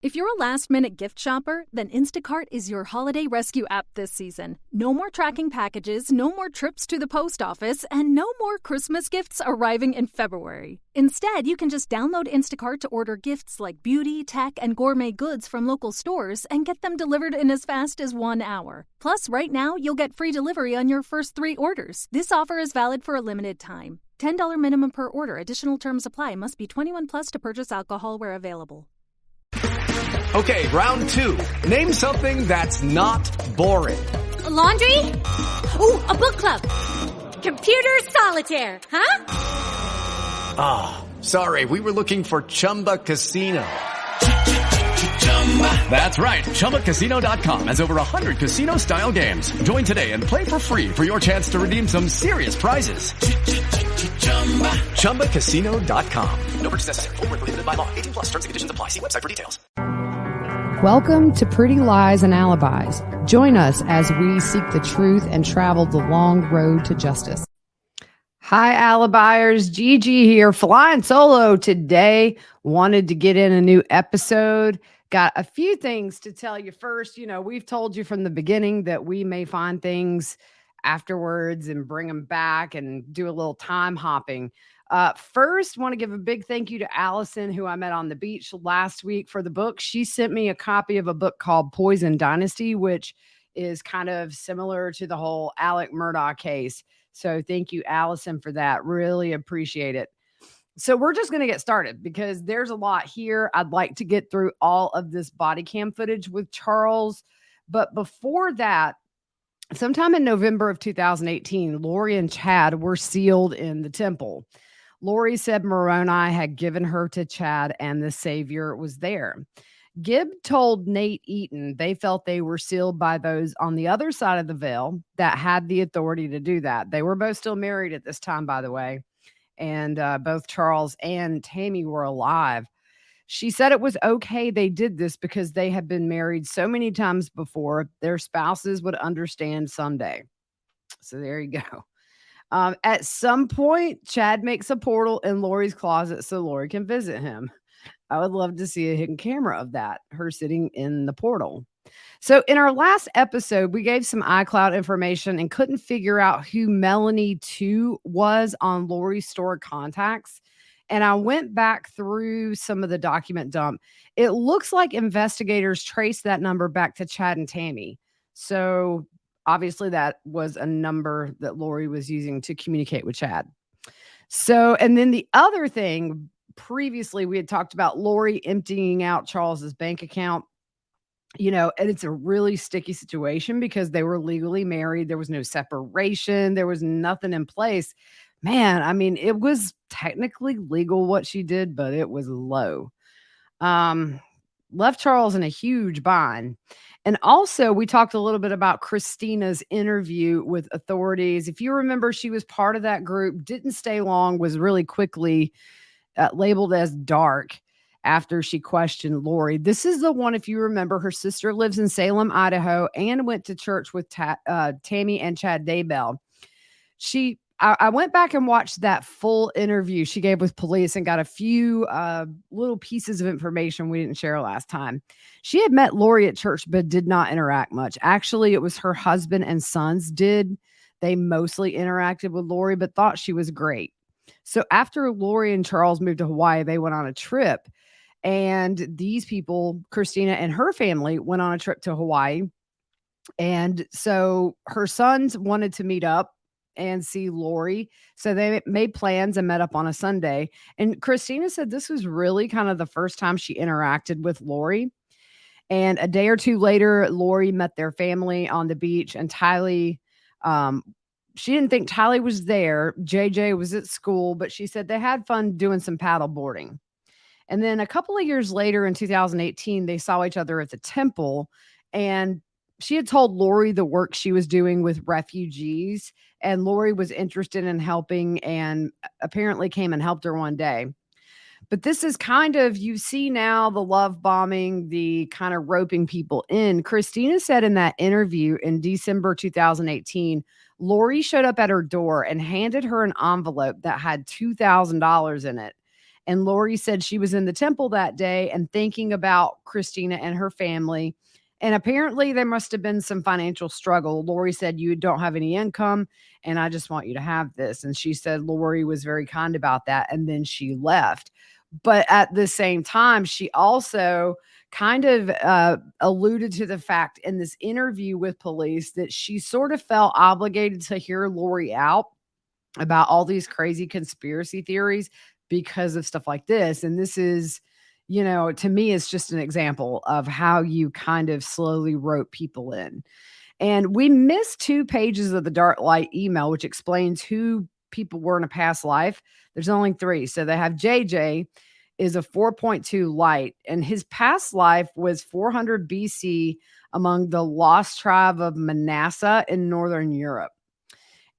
If you're a last-minute gift shopper, then Instacart is your holiday rescue app this season. No more tracking packages, no more trips to the post office, and no more Christmas gifts arriving in February. Instead, you can just download Instacart to order gifts like beauty, tech, and gourmet goods from local stores and get them delivered in as fast as 1 hour. Plus, right now, you'll get free delivery on your first 3 orders. This offer is valid for a limited time. $10 minimum per order. Additional terms apply. Must be 21 plus to purchase alcohol where available. Okay, round 2. Name something that's not boring. A laundry? Ooh, a book club. Computer solitaire, huh? Ah, sorry, we were looking for Chumba Casino. That's right, ChumbaCasino.com has over 100 casino-style games. Join today and play for free for your chance to redeem some serious prizes. ChumbaCasino.com. No purchase necessary. Void where prohibited by law. 18 plus terms and conditions apply. See website for details. Welcome to Pretty Lies and Alibis. Join us as we seek the truth and travel the long road to justice. Hi, Alibiers. Gigi here, flying solo today. Wanted to get in a new episode. Got a few things to tell you. First, we've told you from the beginning that we may find things afterwards and bring them back and do a little time hopping. First, want to give a big thank you to Allison, who I met on the beach last week for the book. She sent me a copy of a book called Poison Dynasty, which is kind of similar to the whole Alec Murdaugh case. So thank you, Allison, for that. Really appreciate it. So we're just going to get started because there's a lot here. I'd like to get through all of this body cam footage with Charles. But before that, sometime in November of 2018, Lori and Chad were sealed in the temple. Lori said Moroni had given her to Chad and the Savior was there. Gibb told Nate Eaton they felt they were sealed by those on the other side of the veil that had the authority to do that. They were both still married at this time, by the way, and both Charles and Tammy were alive. She said it was okay they did this because they had been married so many times before. Their spouses would understand someday. So there you go. At some point, Chad makes a portal in Lori's closet so Lori can visit him. I would love to see a hidden camera of that, her sitting in the portal. So in our last episode, we gave some iCloud information and couldn't figure out who Melanie 2 was on Lori's stored contacts. And I went back through some of the document dump. It looks like investigators traced that number back to Chad and Tammy. So obviously that was a number that Lori was using to communicate with Chad. So, and then the other thing, previously we had talked about Lori emptying out Charles's bank account, and it's a really sticky situation because they were legally married. There was no separation. There was nothing in place. Man, I mean, it was technically legal what she did, but it was low. Left Charles in a huge bind. And also, we talked a little bit about Christina's interview with authorities. If you remember, she was part of that group, didn't stay long, was really quickly labeled as dark after she questioned Lori. This is the one, if you remember, her sister lives in Salem, Idaho, and went to church with Tammy and Chad Daybell. I went back and watched that full interview she gave with police and got a few little pieces of information we didn't share last time. She had met Lori at church, but did not interact much. Actually, it was her husband and sons did. They mostly interacted with Lori, but thought she was great. So after Lori and Charles moved to Hawaii, they went on a trip. And these people, Christina and her family, went on a trip to Hawaii. And so her sons wanted to meet up and see Lori. So they made plans and met up on a Sunday. And Christina said this was really kind of the first time she interacted with Lori. And a day or two later, Lori met their family on the beach, and Tylee, she didn't think Tylee was there. JJ was at school, but she said they had fun doing some paddle boarding. And then a couple of years later in 2018, they saw each other at the temple, and she had told Lori the work she was doing with refugees, and Lori was interested in helping and apparently came and helped her one day. But this is kind of, you see now the love bombing, the kind of roping people in. Christina said in that interview in December 2018, Lori showed up at her door and handed her an envelope that had $2,000 in it. And Lori said she was in the temple that day and thinking about Christina and her family. And apparently there must have been some financial struggle. Lori said, you don't have any income and I just want you to have this. And she said Lori was very kind about that. And then she left. But at the same time, she also kind of alluded to the fact in this interview with police that she sort of felt obligated to hear Lori out about all these crazy conspiracy theories because of stuff like this. And this is, to me, it's just an example of how you kind of slowly rope people in. And we missed 2 pages of the dark light email, which explains who people were in a past life. There's only 3. So they have JJ is a 4.2 light, and his past life was 400 BC among the lost tribe of Manasseh in Northern Europe.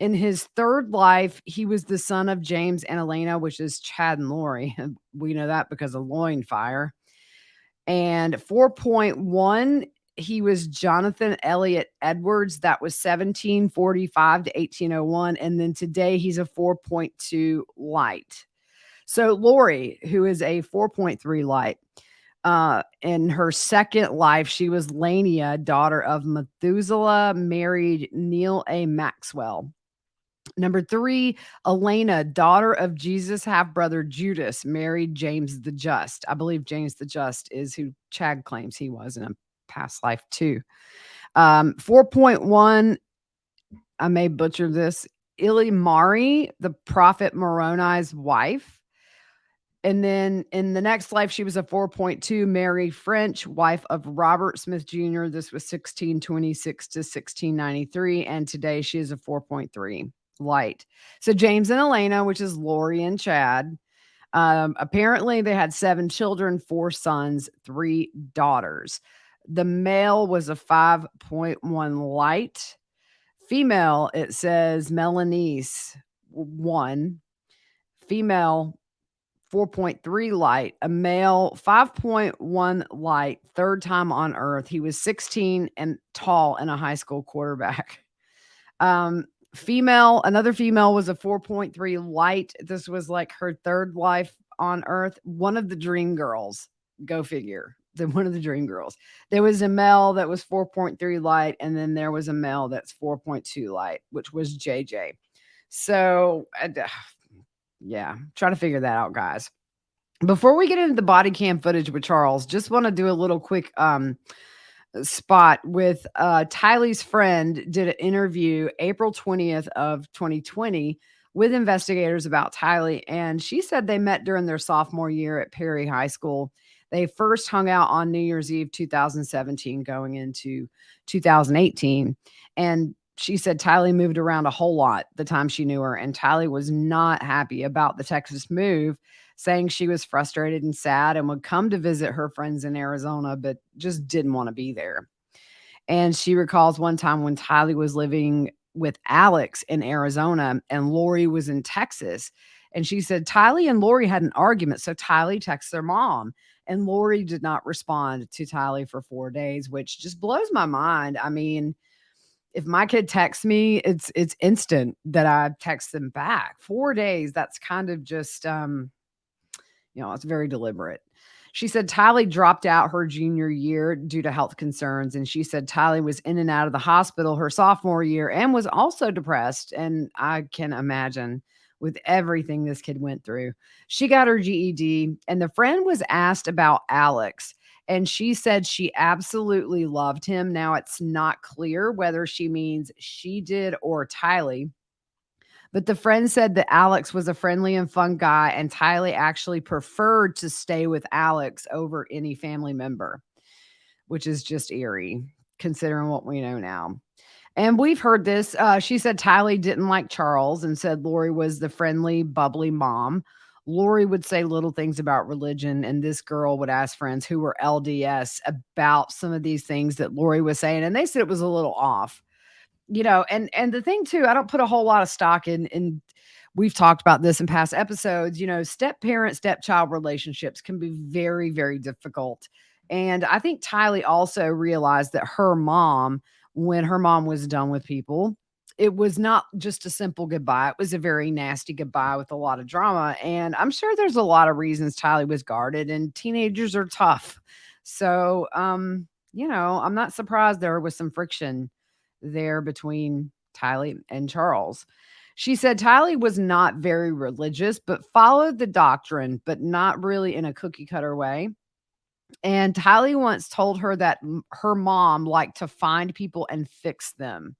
In his 3rd life, he was the son of James and Elena, which is Chad and Lori. We know that because of loin fire. And 4.1, he was Jonathan Elliott Edwards. That was 1745 to 1801. And then today he's a 4.2 light. So Lori, who is a 4.3 light, in her 2nd life, she was Lania, daughter of Methuselah, married Neil A. Maxwell. Number 3, Elena, daughter of Jesus' half-brother Judas, married James the Just. I believe James the Just is who Chad claims he was in a past life too. 4.1, I may butcher this, Ilimari, the prophet Moroni's wife. And then in the next life, she was a 4.2, Mary French, wife of Robert Smith Jr. This was 1626 to 1693. And today she is a 4.3 light. So James and Elena, which is Lori and Chad, apparently they had 7 children, 4 sons, 3 daughters. The male was a 5.1 light. Female, it says Melanese 1. Female 4.3 light, a male 5.1 light, 3rd time on earth. He was 16 and tall and a high school quarterback. Female, another female was a 4.3 light. This was like her 3rd life on earth. One of the dream girls, go figure. One of the dream girls. There was a male that was 4.3 light, and then there was a male that's 4.2 light, which was JJ. So yeah, try to figure that out, guys. Before we get into the body cam footage with Charles, just want to do a little quick spot with Tylee's friend did an interview April 20th of 2020 with investigators about Tylee, and she said they met during their sophomore year at Perry High School. They first hung out on New Year's Eve 2017 going into 2018, and she said Tylee moved around a whole lot the time she knew her, and Tylee was not happy about the Texas move, saying she was frustrated and sad and would come to visit her friends in Arizona, but just didn't want to be there. And she recalls one time when Tylee was living with Alex in Arizona and Lori was in Texas. And she said Tylee and Lori had an argument, so Tylee texts their mom, and Lori did not respond to Tylee for 4 days, which just blows my mind. I mean, if my kid texts me, it's instant that I text them back. 4 days, that's kind of just, it's very deliberate. She said Tylee dropped out her junior year due to health concerns. And she said Tylee was in and out of the hospital her sophomore year and was also depressed. And I can imagine with everything this kid went through. She got her GED, and the friend was asked about Alex. And she said she absolutely loved him. Now, it's not clear whether she means she did or Tylee. But the friend said that Alex was a friendly and fun guy, and Tylee actually preferred to stay with Alex over any family member, which is just eerie considering what we know now. And we've heard this. She said Tylee didn't like Charles and said Lori was the friendly, bubbly mom. Lori would say little things about religion, and this girl would ask friends who were LDS about some of these things that Lori was saying, and they said it was a little off. And the thing too, I don't put a whole lot of stock in we've talked about this in past episodes, step-parent, stepchild relationships can be very, very difficult. And I think Tylee also realized that her mom, when her mom was done with people, it was not just a simple goodbye. It was a very nasty goodbye with a lot of drama. And I'm sure there's a lot of reasons Tylee was guarded, and teenagers are tough. So, I'm not surprised there was some friction there between Tylee and Charles. She said Tylee was not very religious, but followed the doctrine, but not really in a cookie cutter way. And Tylee once told her that her mom liked to find people and fix them.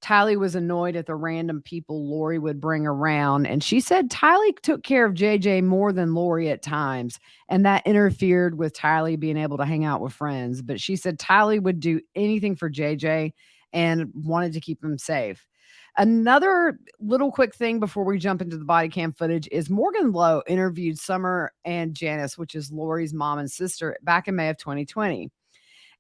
Tylee was annoyed at the random people Lori would bring around, and she said Tylee took care of JJ more than Lori at times, and that interfered with Tylee being able to hang out with friends. But she said Tylee would do anything for JJ and wanted to keep him safe. Another little quick thing before we jump into the body cam footage is Morgan Lowe interviewed Summer and Janice, which is Lori's mom and sister, back in May of 2020.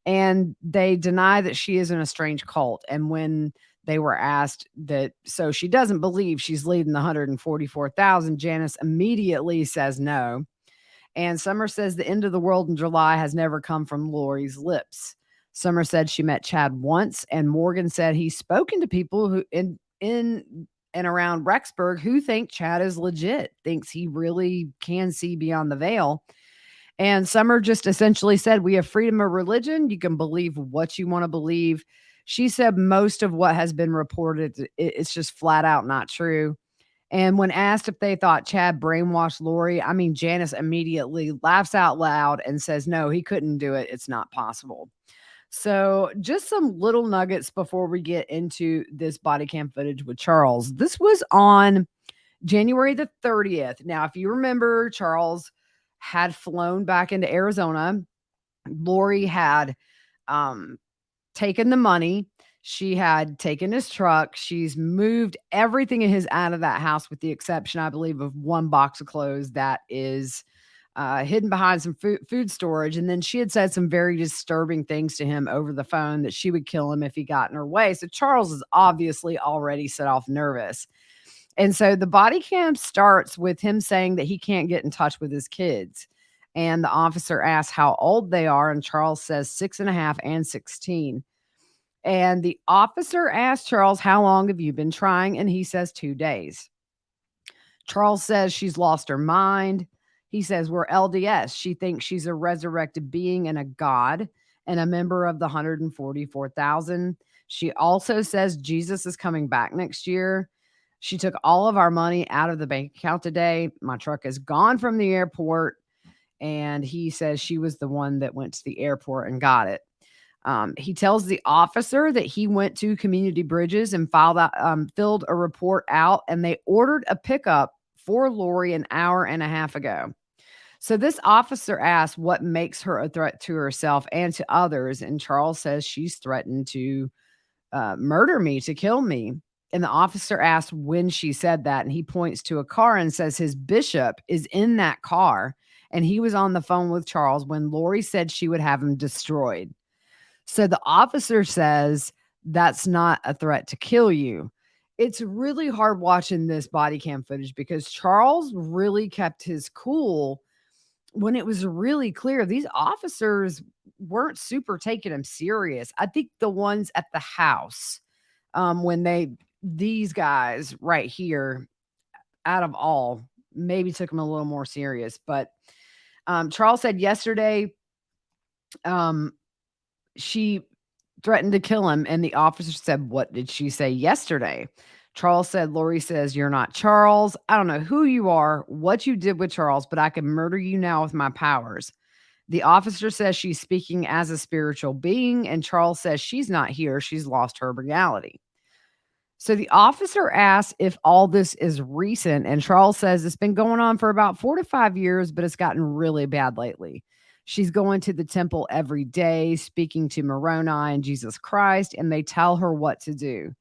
And they deny that she is in a strange cult. And when they were asked that, so she doesn't believe she's leading the 144,000, Janice immediately says no. And Summer says the end of the world in July has never come from Lori's lips. Summer said she met Chad once, and Morgan said he's spoken to people who in and around Rexburg who think Chad is legit, thinks he really can see beyond the veil. And Summer just essentially said, we have freedom of religion. You can believe what you want to believe. She said most of what has been reported, it's just flat out not true. And when asked if they thought Chad brainwashed Lori, Janice immediately laughs out loud and says, no, he couldn't do it. It's not possible. So just some little nuggets before we get into this body cam footage with Charles. This was on January the 30th. Now, if you remember, Charles had flown back into Arizona. Lori had taken the money. She had taken his truck. She's moved everything in his out of that house with the exception, I believe, of one box of clothes that is hidden behind some food storage. And then she had said some very disturbing things to him over the phone that she would kill him if he got in her way. So Charles is obviously already set off nervous. And so the body cam starts with him saying that he can't get in touch with his kids. And the officer asks how old they are. And Charles says 6.5 and 16. And the officer asked Charles, how long have you been trying? And he says 2 days. Charles says she's lost her mind. He says we're LDS. She thinks she's a resurrected being and a god and a member of the 144,000. She also says Jesus is coming back next year. She took all of our money out of the bank account today. My truck is gone from the airport. And he says she was the one that went to the airport and got it. He tells the officer that he went to Community Bridges and filled a report out, and they ordered a pickup for Lori an hour and a half ago. So this officer asks what makes her a threat to herself and to others. And Charles says she's threatened to murder me, to kill me. And the officer asks when she said that. And he points to a car and says his bishop is in that car. And he was on the phone with Charles when Lori said she would have him destroyed. So the officer says that's not a threat to kill you. It's really hard watching this body cam footage because Charles really kept his cool when it was really clear these officers weren't super taking him serious. I think the ones at the house, these guys right here, out of all, maybe took him a little more serious. But Charles said yesterday, she threatened to kill him. And the officer said, what did she say yesterday? Charles said, Lori says, you're not Charles. I don't know who you are, what you did with Charles, but I can murder you now with my powers. The officer says she's speaking as a spiritual being. And Charles says she's not here. She's lost her reality. So the officer asks if all this is recent. And Charles says it's been going on for about 4 to 5 years, but it's gotten really bad lately. She's going to the temple every day, speaking to Moroni and Jesus Christ, and they tell her what to do.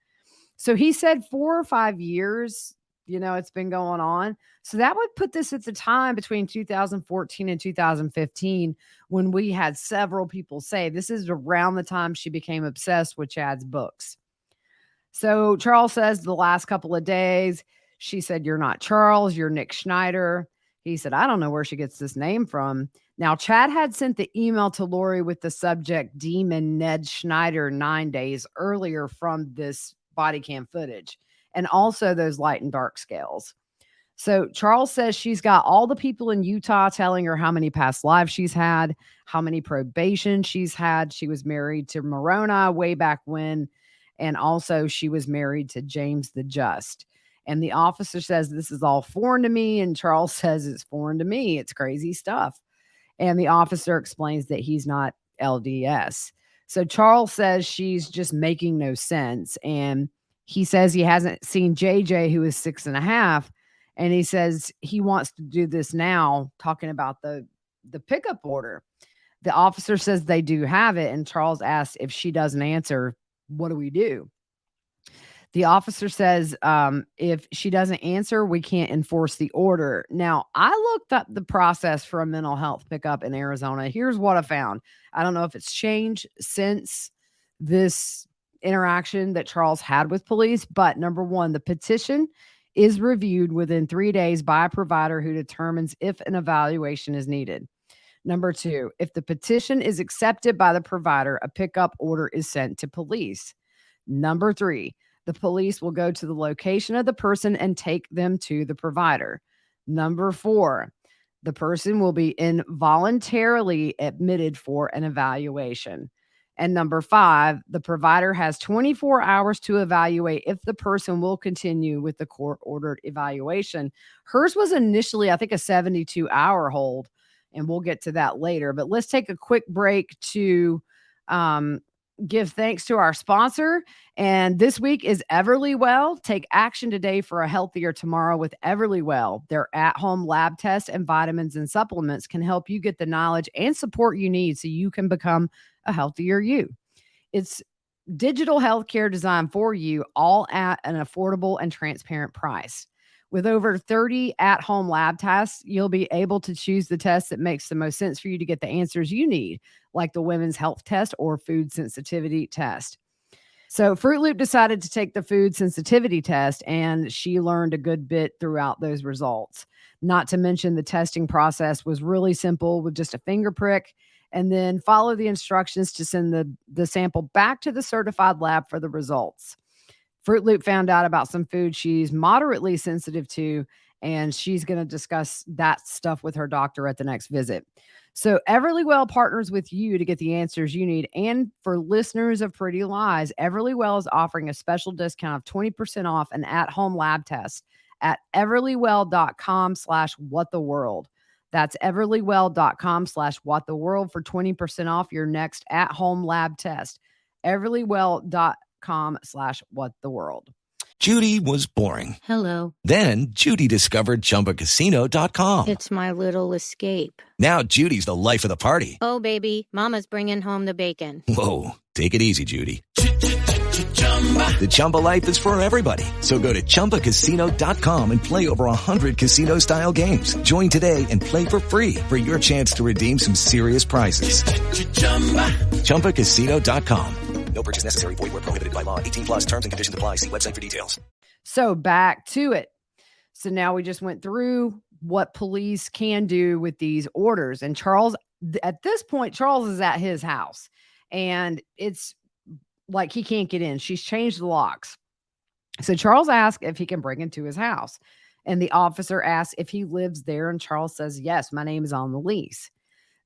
So he said 4 or 5 years, it's been going on. So that would put this at the time between 2014 and 2015 when we had several people say this is around the time she became obsessed with Chad's books. So Charles says the last couple of days, she said, you're not Charles, you're Nick Schneider. He said, I don't know where she gets this name from. Now, Chad had sent the email to Lori with the subject Demon Ned Schneider 9 days earlier from this body cam footage, and also those light and dark scales. So Charles says she's got all the people in Utah telling her how many past lives she's had, how many probation she's had. She was married to Moroni way back when, and also she was married to James the Just. And the officer says, this is all foreign to me. And Charles says, it's foreign to me. It's crazy stuff. And the officer explains that he's not LDS. So Charles says she's just making no sense. And he says he hasn't seen JJ, who is 6.5. And he says he wants to do this now, talking about the pickup order. The officer says they do have it. And Charles asks, if she doesn't answer, what do we do? The officer says, if she doesn't answer, we can't enforce the order. Now, I looked up the process for a mental health pickup in Arizona. Here's what I found. I don't know if it's changed since this interaction that Charles had with police, but number one, the petition is reviewed within 3 days by a provider who determines if an evaluation is needed. Number two, if the petition is accepted by the provider, a pickup order is sent to police. Number three, the police will go to the location of the person and take them to the provider. Number four, the person will be involuntarily admitted for an evaluation. And number five, the provider has 24 hours to evaluate if the person will continue with the court-ordered evaluation. Hers was initially, I think, a 72-hour hold, and we'll get to that later. But let's take a quick break to give thanks to our sponsor. And this week is Everlywell. Take action today for a healthier tomorrow with Everlywell. Their at-home lab tests and vitamins and supplements can help you get the knowledge and support you need so you can become a healthier you. It's digital healthcare designed for you, all at an affordable and transparent price. With over 30 at-home lab tests, you'll be able to choose the test that makes the most sense for you to get the answers you need, like the women's health test or food sensitivity test. So Fruit Loop decided to take the food sensitivity test, and she learned a good bit throughout those results. Not to mention the testing process was really simple with just a finger prick, and then follow the instructions to send the sample back to the certified lab for the results. Fruit Loop found out about some food she's moderately sensitive to, and she's going to discuss that stuff with her doctor at the next visit. So Everlywell partners with you to get the answers you need. And for listeners of Pretty Lies, Everlywell is offering a special discount of 20% off an at-home lab test at everlywell.com/whattheworld. That's everlywell.com/whattheworld for 20% off your next at-home lab test. everlywell.com/whattheworld. Judy was boring. Hello. Then Judy discovered ChumbaCasino.com. It's my little escape. Now Judy's the life of the party. Oh, baby, mama's bringing home the bacon. Whoa, take it easy, Judy. The Chumba life is for everybody. So go to ChumbaCasino.com and play over 100 casino-style games. Join today and play for free for your chance to redeem some serious prizes. ChumbaCasino.com. No purchase necessary. Void where prohibited by law. 18+ terms and conditions apply. See website for details. So back to it. So now we just went through what police can do with these orders. And Charles, at this point, Charles is at his house. And it's like he can't get in. She's changed the locks. So Charles asks if he can bring him to his house. And the officer asks if he lives there. And Charles says, yes, my name is on the lease.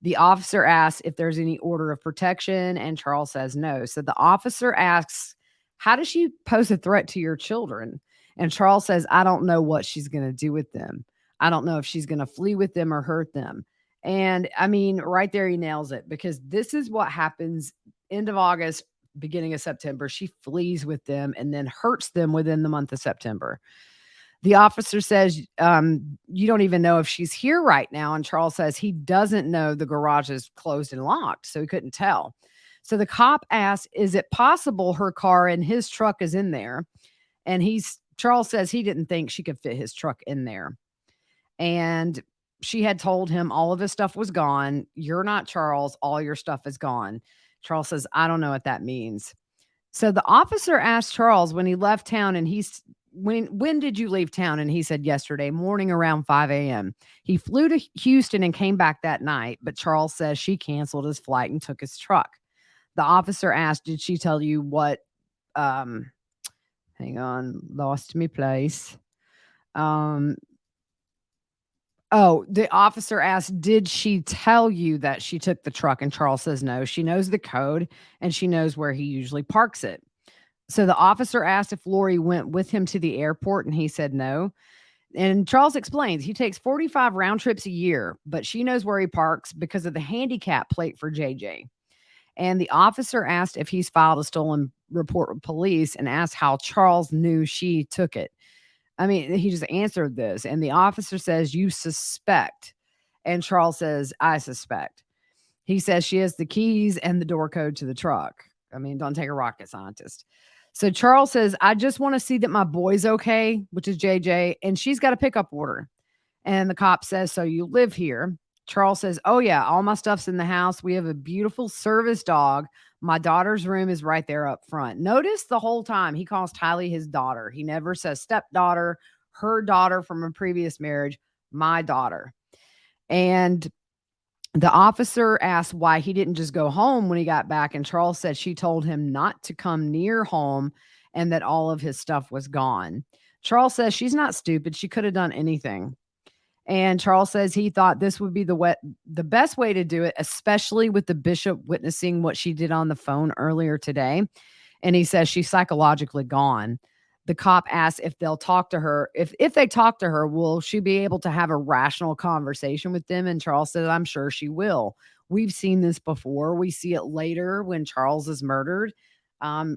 The officer asks if there's any order of protection, and Charles says no. So the officer asks, how does she pose a threat to your children? And Charles says, I don't know what she's going to do with them. I don't know if she's going to flee with them or hurt them. And I mean, right there, he nails it, because this is what happens end of August, beginning of September. She flees with them and then hurts them within the month of September. The officer says, you don't even know if she's here right now. And Charles says he doesn't know the garage is closed and locked, so he couldn't tell. So the cop asks, is it possible her car and his truck is in there? And Charles says he didn't think she could fit his truck in there. And she had told him all of his stuff was gone. You're not Charles. All your stuff is gone. Charles says, I don't know what that means. So the officer asked Charles when he left town, and when did you leave town? And he said, yesterday morning around 5 a.m. He flew to Houston and came back that night, but Charles says she canceled his flight and took his truck. The officer asked, did she tell you what Hang on. Lost me place. Oh, the officer asked, did she tell you that she took the truck? And Charles says no. She knows the code and she knows where he usually parks it. So the officer asked if Lori went with him to the airport, and he said no. And Charles explains he takes 45 round trips a year, but she knows where he parks because of the handicap plate for JJ. And the officer asked if he's filed a stolen report with police and asked how Charles knew she took it. I mean, he just answered this. And the officer says, you suspect. And Charles says, I suspect. He says she has the keys and the door code to the truck. I mean, don't take a rocket scientist. So Charles says, I just want to see that my boy's okay, which is JJ, and she's got a pickup order. And the cop says, so you live here? Charles says, oh yeah, all my stuff's in the house. We have a beautiful service dog. My daughter's room is right there up front. Notice the whole time he calls Tylee his daughter. He never says stepdaughter, her daughter from a previous marriage, my daughter. And the officer asked why he didn't just go home when he got back. And Charles said she told him not to come near home and that all of his stuff was gone. Charles says she's not stupid. She could have done anything. And Charles says he thought this would be the best way to do it, especially with the bishop witnessing what she did on the phone earlier today. And he says she's psychologically gone. The cop asks if they'll talk to her. If they talk to her, will she be able to have a rational conversation with them? And Charles says, I'm sure she will. We've seen this before. We see it later when Charles is murdered.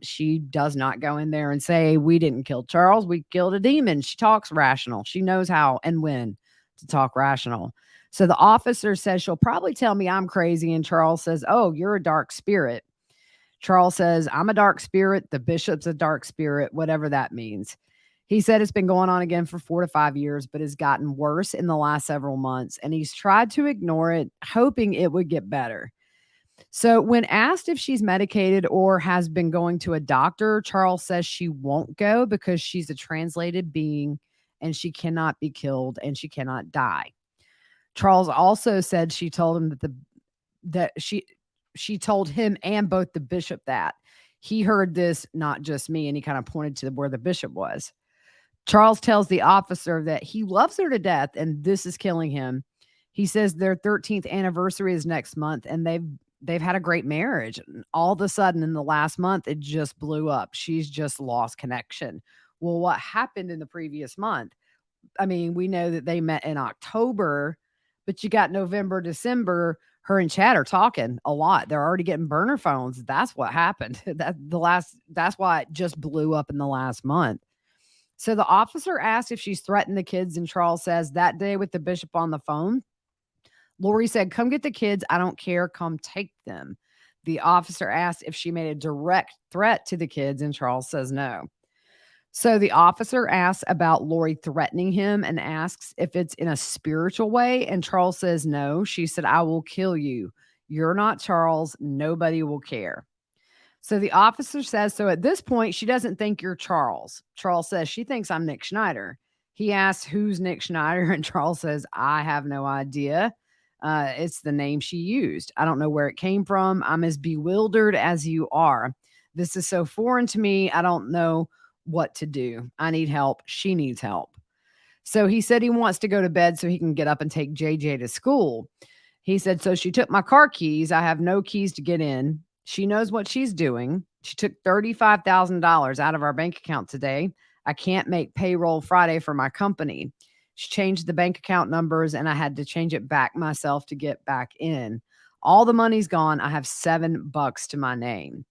She does not go in there and say, we didn't kill Charles. We killed a demon. She talks rational. She knows how and when to talk rational. So the officer says she'll probably tell me I'm crazy. And Charles says, oh, you're a dark spirit. Charles says, I'm a dark spirit. The bishop's a dark spirit, whatever that means. He said it's been going on again for 4 to 5 years, but has gotten worse in the last several months. And he's tried to ignore it, hoping it would get better. So when asked if she's medicated or has been going to a doctor, Charles says she won't go because she's a translated being and she cannot be killed and she cannot die. Charles also said she told him that she told him and both the bishop that. He heard this, not just me, and he kind of pointed to where the bishop was. Charles tells the officer that he loves her to death and this is killing him. He says their 13th anniversary is next month and they've had a great marriage. And all of a sudden in the last month, it just blew up. She's just lost connection. Well, what happened in the previous month? I mean, we know that they met in October, but you got November, December, her and Chad are talking a lot. They're already getting burner phones. That's what happened. That's why it just blew up in the last month. So the officer asked if she's threatened the kids, and Charles says that day with the bishop on the phone, Lori said, come get the kids. I don't care. Come take them. The officer asked if she made a direct threat to the kids, and Charles says no. So the officer asks about Lori threatening him and asks if it's in a spiritual way. And Charles says no. She said, I will kill you. You're not Charles. Nobody will care. So the officer says, so at this point, she doesn't think you're Charles. Charles says she thinks I'm Nick Schneider. He asks, who's Nick Schneider? And Charles says, I have no idea. It's the name she used. I don't know where it came from. I'm as bewildered as you are. This is so foreign to me. I don't know what to do. I need help. She needs help. So he said he wants to go to bed so he can get up and take JJ to school. He said, so she took my car keys. I have no keys to get in. She knows what she's doing. She took $35,000 out of our bank account today. I can't make payroll Friday for my company. She changed the bank account numbers and I had to change it back myself to get back in. All the money's gone. I have $7 to my name.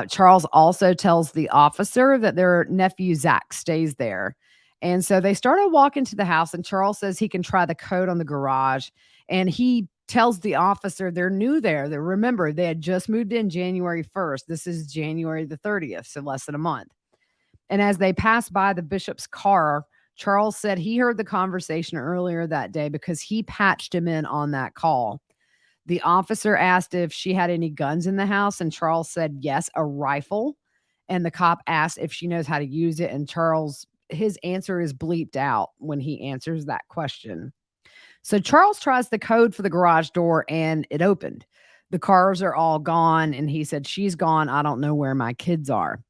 Charles also tells the officer that their nephew, Zach, stays there. And so they started walking to the house and Charles says he can try the code on the garage. And he tells the officer they're new there. That remember, they had just moved in January 1st. This is January the 30th, so less than a month. And as they passed by the bishop's car, Charles said he heard the conversation earlier that day because he patched him in on that call. The officer asked if she had any guns in the house, and Charles said, yes, a rifle. And the cop asked if she knows how to use it. And Charles, his answer is bleeped out when he answers that question. So Charles tries the code for the garage door and it opened. The cars are all gone. And he said, she's gone. I don't know where my kids are.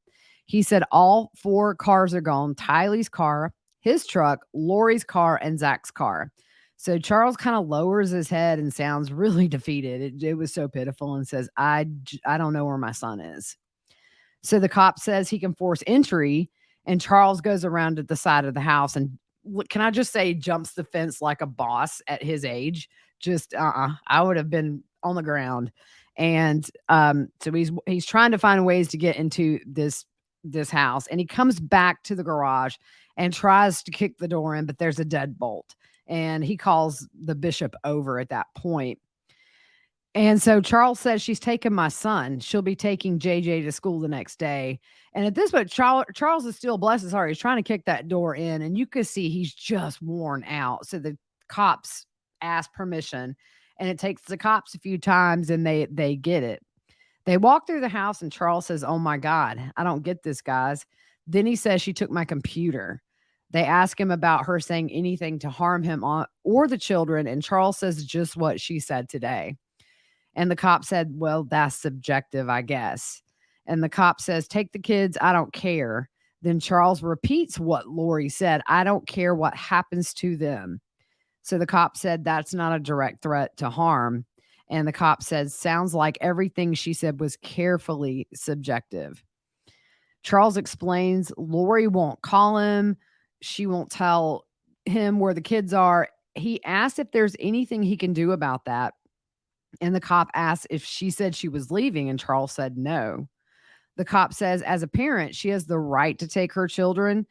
He said all 4 cars are gone: Tylee's car, his truck, Lori's car, and Zach's car. So Charles kind of lowers his head and sounds really defeated. It was so pitiful, and says, I don't know where my son is. So the cop says he can force entry, and Charles goes around to the side of the house and, can I just say, jumps the fence like a boss at his age. Just I would have been on the ground. And so he's trying to find ways to get into this house, and he comes back to the garage and tries to kick the door in, but there's a deadbolt, and he calls the bishop over at that point. And so Charles says, she's taking my son. She'll be taking JJ to school the next day. And at this point, Charles is still, bless his heart, he's trying to kick that door in, and you can see he's just worn out. So the cops ask permission, and it takes the cops a few times, and they get it. They walk through the house, and Charles says, oh my God, I don't get this, guys. Then he says, she took my computer. They ask him about her saying anything to harm him or the children, and Charles says just what she said today. And the cop said, well, that's subjective, I guess. And the cop says, take the kids, I don't care. Then Charles repeats what Lori said, I don't care what happens to them. So the cop said, that's not a direct threat to harm. And the cop says, sounds like everything she said was carefully subjective. Charles explains Lori won't call him. She won't tell him where the kids are. He asked if there's anything he can do about that. And the cop asked if she said she was leaving, and Charles said no. The cop says, as a parent, she has the right to take her children.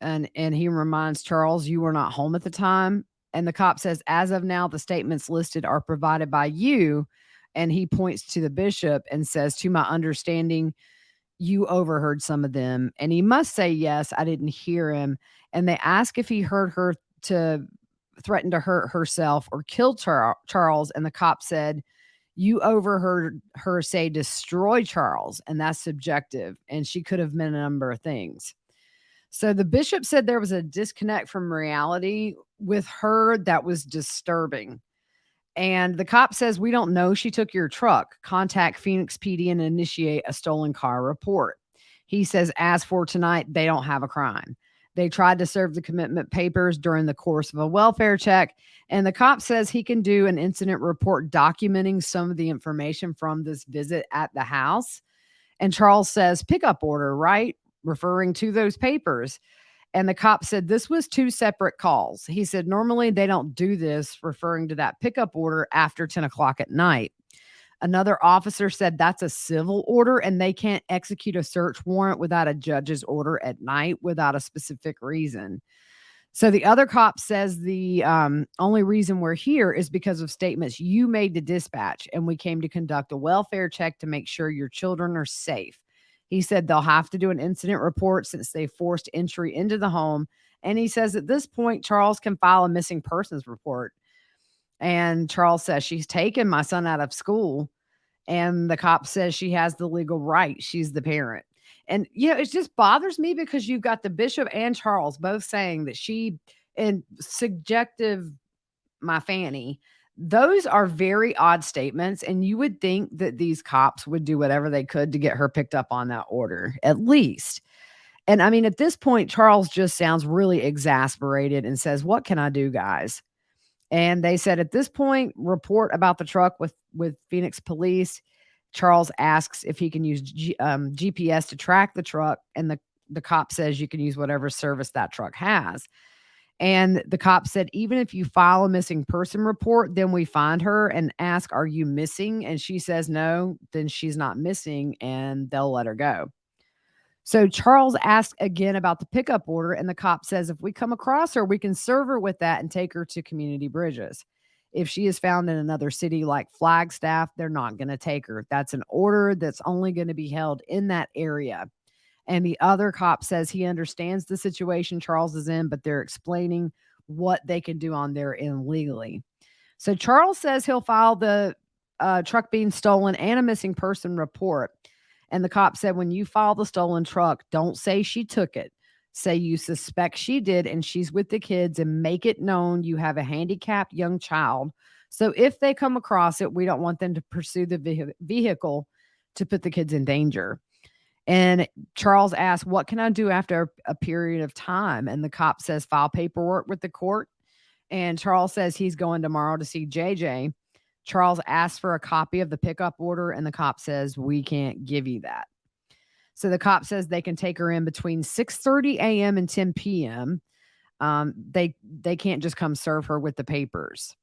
And he reminds Charles, you were not home at the time. And the cop says, as of now, the statements listed are provided by you. And he points to the bishop and says, to my understanding, you overheard some of them. And he must say, yes, I didn't hear him. And they ask if he heard her to threaten to hurt herself or kill Charles. And the cop said, you overheard her say destroy Charles. And that's subjective. And she could have meant a number of things. So the bishop said there was a disconnect from reality with her that was disturbing. And the cop says, we don't know she took your truck. Contact Phoenix PD and initiate a stolen car report. He says, as for tonight, they don't have a crime. They tried to serve the commitment papers during the course of a welfare check. And the cop says he can do an incident report documenting some of the information from this visit at the house. And Charles says, pickup order, right? Referring to those papers. And the cop said this was 2 separate calls. He said, normally they don't do this, referring to that pickup order after 10 o'clock at night. Another officer said that's a civil order and they can't execute a search warrant without a judge's order at night without a specific reason. So the other cop says the only reason we're here is because of statements you made to dispatch, and we came to conduct a welfare check to make sure your children are safe. He said they'll have to do an incident report since they forced entry into the home. And he says at this point, Charles can file a missing persons report. And Charles says, she's taken my son out of school. And the cop says she has the legal right. She's the parent. And, it just bothers me because you've got the bishop and Charles both saying that she, and subjective, my Fanny. Those are very odd statements. And you would think that these cops would do whatever they could to get her picked up on that order, at least. And I mean, at this point, Charles just sounds really exasperated and says, what can I do, guys? And they said at this point, report about the truck with Phoenix police. Charles asks if he can use GPS to track the truck. And the cop says you can use whatever service that truck has. And the cop said, even if you file a missing person report, then we find her and ask, are you missing? And she says no, then she's not missing and they'll let her go. So Charles asked again about the pickup order, and the cop says, if we come across her, we can serve her with that and take her to Community Bridges. If she is found in another city like Flagstaff, they're not going to take her. That's an order that's only going to be held in that area. And the other cop says he understands the situation Charles is in, but they're explaining what they can do on their end legally. So Charles says he'll file the truck being stolen and a missing person report. And the cop said, when you file the stolen truck, don't say she took it. Say you suspect she did and she's with the kids, and make it known you have a handicapped young child. So if they come across it, we don't want them to pursue the vehicle to put the kids in danger. And Charles asks, what can I do after a period of time? And the cop says, file paperwork with the court. And Charles says he's going tomorrow to see JJ. Charles asks for a copy of the pickup order, and the cop says, we can't give you that. So the cop says they can take her in between 6:30 a.m. and 10 p.m. They can't just come serve her with the papers.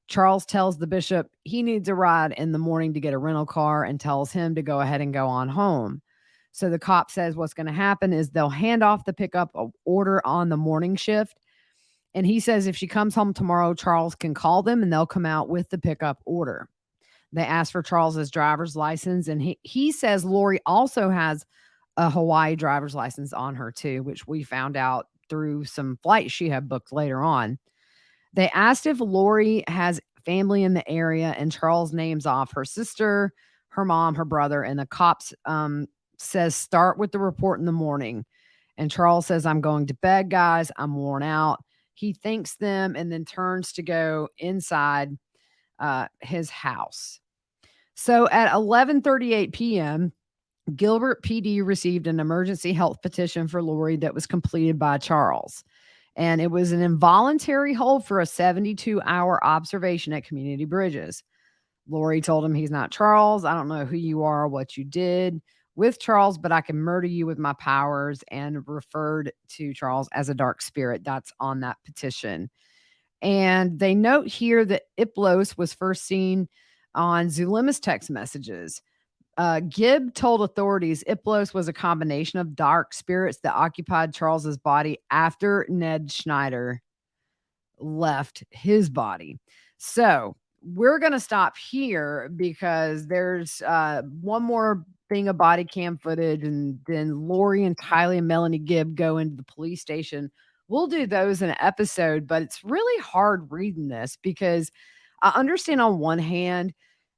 Charles tells the bishop he needs a ride in the morning to get a rental car and tells him to go ahead and go on home. So the cop says what's going to happen is they'll hand off the pickup order on the morning shift. And he says if she comes home tomorrow, Charles can call them and they'll come out with the pickup order. They ask for Charles's driver's license. And he says Lori also has a Hawaii driver's license on her too, which we found out through some flights she had booked later on. They asked if Lori has family in the area, and Charles names off her sister, her mom, her brother, and the cops says start with the report in the morning. And Charles says, I'm going to bed, guys. I'm worn out. He thanks them and then turns to go inside his house. So at 11:38 p.m., Gilbert PD received an emergency health petition for Lori that was completed by Charles. And it was an involuntary hold for a 72-hour observation at Community Bridges. Lori told him, he's not Charles. I don't know who you are or what you did with Charles, but I can murder you with my powers, and referred to Charles as a dark spirit. That's on that petition. And they note here that Iplos was first seen on Zulima's text messages. Gibb told authorities Iplos was a combination of dark spirits that occupied Charles's body after Ned Schneider left his body. So we're going to stop here because there's one more thing of body cam footage, and then Lori and Tylee and Melanie Gibb go into the police station. We'll do those in an episode, but it's really hard reading this because I understand on one hand,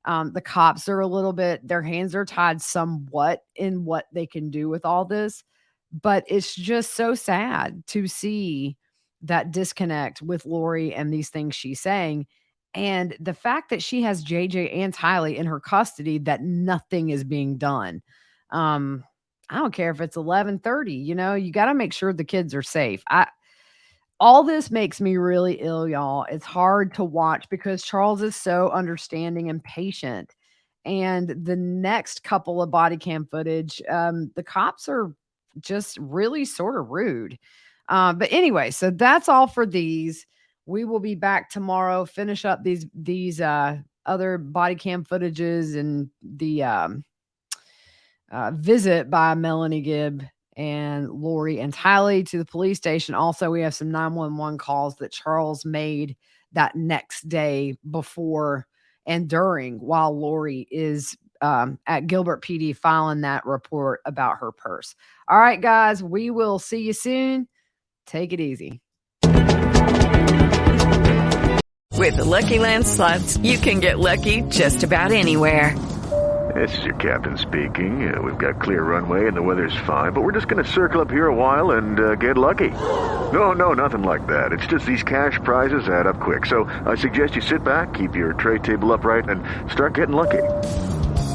the cops are a little bit, their hands are tied somewhat in what they can do with all this, but it's just so sad to see that disconnect with Lori and these things she's saying. And the fact that she has JJ and Tylee in her custody, that nothing is being done. I don't care if it's 11:30, you got to make sure the kids are safe. All this makes me really ill, y'all. It's hard to watch because Charles is so understanding and patient. And the next couple of body cam footage, the cops are just really sort of rude. But anyway, so that's all for these. We will be back tomorrow, finish up these other body cam footages and the visit by Melanie Gibb and Lori and Tylee to the police station. Also, we have some 911 calls that Charles made that next day before and during while Lori is at Gilbert PD filing that report about her purse. All right, guys, we will see you soon. Take it easy. With the Lucky Land Slots, you can get lucky just about anywhere. This is your captain speaking. We've got clear runway and the weather's fine, but we're just going to circle up here a while and get lucky. No, nothing like that. It's just these cash prizes add up quick. So I suggest you sit back, keep your tray table upright, and start getting lucky.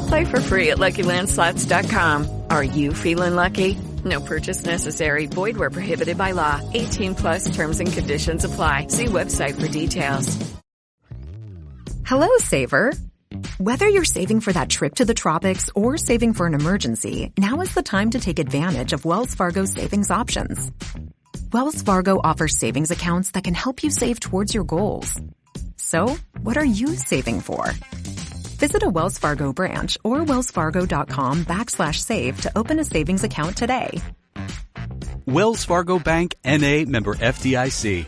Play for free at LuckyLandSlots.com. Are you feeling lucky? No purchase necessary. Void where prohibited by law. 18+ terms and conditions apply. See website for details. Hello, Saver. Whether you're saving for that trip to the tropics or saving for an emergency, now is the time to take advantage of Wells Fargo's savings options. Wells Fargo offers savings accounts that can help you save towards your goals. So, what are you saving for? Visit a Wells Fargo branch or wellsfargo.com/save to open a savings account today. Wells Fargo Bank, N.A., member FDIC.